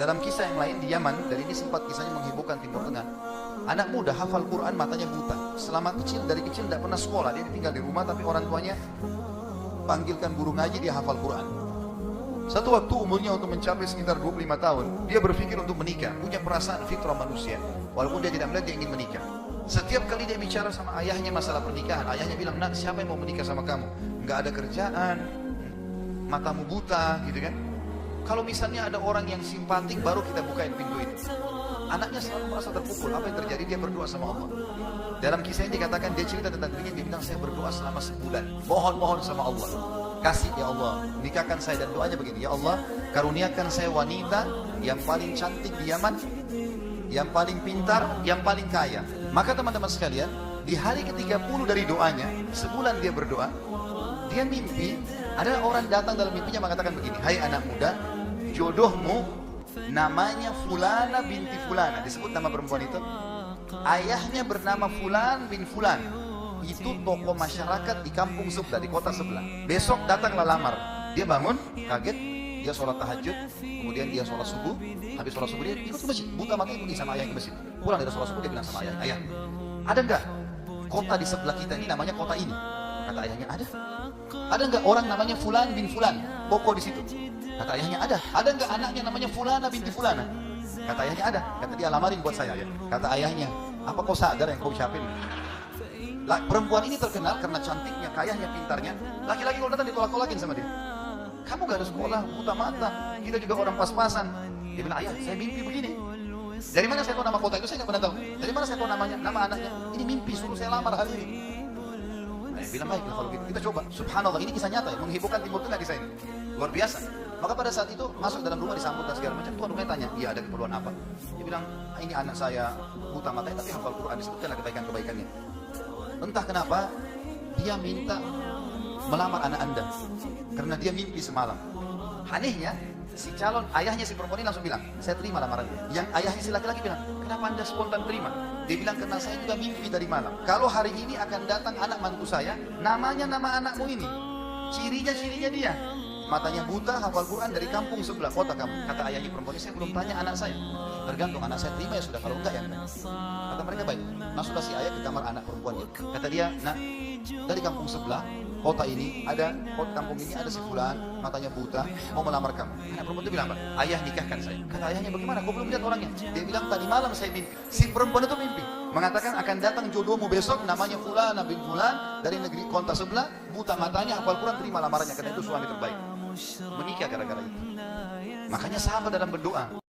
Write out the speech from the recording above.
Dalam kisah yang lain di Yaman, dan ini sempat kisahnya menghebohkan Timur Tengah, anak muda hafal Quran, matanya buta. Selama kecil, dari kecil tidak pernah sekolah, dia tinggal di rumah tapi orang tuanya panggilkan guru ngaji, dia hafal Quran. Satu waktu umurnya untuk mencapai sekitar 25 tahun, dia berpikir untuk menikah, punya perasaan fitrah manusia. Walaupun dia tidak melihat, dia ingin menikah. Setiap kali dia bicara sama ayahnya masalah pernikahan, ayahnya bilang, "Nak, siapa yang mau menikah sama kamu? Nggak ada kerjaan, matamu buta," gitu kan. Kalau misalnya ada orang yang simpatik, baru kita bukain pintu itu. Anaknya selalu merasa terpukul. Apa yang terjadi? Dia berdoa sama Allah. Dalam kisah ini dikatakan, dia cerita tentang dirinya, dia bilang, saya berdoa selama sebulan, mohon sama Allah, kasih ya Allah, nikahkan saya. Dan doanya begini, ya Allah, karuniakan saya wanita yang paling cantik di Yaman, yang paling pintar, yang paling kaya. Maka teman-teman sekalian, di hari ke-30 dari doanya, sebulan dia berdoa, dia mimpi, ada orang datang dalam mimpinya mengatakan begini, hai anak muda, jodohmu namanya Fulana binti Fulana. Disebut nama perempuan itu, ayahnya bernama Fulan bin Fulan, itu tokoh masyarakat di kampung sebelah, di kota sebelah. Besok datanglah lamar. Dia bangun, kaget, dia sholat tahajud, kemudian dia sholat subuh. Habis sholat subuh dia ikut ke masjid, buta makanya pergi sama ayah ke masjid. Pulang dari sholat subuh dia bilang sama ayah, ayah, ada enggak kota di sebelah kita ini namanya kota ini? Kata ayahnya, ada. Ada enggak orang namanya Fulan bin Fulan, pokok di situ? Kata ayahnya, ada. Ada enggak anaknya namanya Fulana binti Fulana? Kata ayahnya, ada. Kata dia, lamarin buat saya ya. Kata ayahnya, apa kau sadar yang kau ucapin? Perempuan ini terkenal karena cantiknya, kayanya, pintarnya. Laki-laki kalau datang ditolak-tolakin sama dia. Kamu gak ada sekolah, buta mata, kita juga orang pas-pasan. Dia bilang, ayah, saya mimpi begini. Dari mana saya tahu nama kota itu? Saya gak pernah tahu. Dari mana saya tahu namanya, nama anaknya? Ini mimpi, suruh saya lamar hari ini. Ayah bilang, baiklah kalau gitu, kita coba. Subhanallah, ini kisah nyata ya, menghebohkan Timur Tengah kisah ini. Luar biasa. Maka pada saat itu masuk dalam rumah, disambut dan segala macam. Tuan rumahnya tanya, iya ada keperluan apa? Dia bilang, ini anak saya buta matanya tapi hafal Quran, disebutkanlah kebaikan-kebaikannya. Entah kenapa dia minta melamar anak anda karena dia mimpi semalam. Anehnya si calon ayahnya si perempuan ini langsung bilang, saya terima lamarannya. Yang ayahnya si laki-laki bilang, kenapa anda spontan terima? Dia bilang, karena saya juga mimpi tadi malam, kalau hari ini akan datang anak mantu saya, namanya nama anakmu ini, cirinya dia, matanya buta, hafal Quran, dari kampung sebelah, kota kamu. Kata ayahnya perempuan ini, saya belum tanya anak saya. Tergantung, anak saya terima ya sudah, kalau enggak ya enggak. Kata mereka, baik. Masuklah si ayah ke kamar anak perempuannya. Kata dia, nah, dari kampung sebelah, kota ini ada, kampung ini ada si Fulan, matanya buta, mau melamar kamu. Anak perempuan itu bilang apa? Ayah, nikahkan saya. Kata ayahnya, bagaimana? Kau belum lihat orangnya? Dia bilang, tadi malam saya mimpi. Si perempuan itu mimpi, mengatakan akan datang jodohmu besok, namanya Fulan bin Fulan, dari negeri kota sebelah, buta matanya, hafal Quran, terima lamarannya, karena itu suami terbaik. Menikah gara-gara itu. Makanya sahabat dalam berdoa.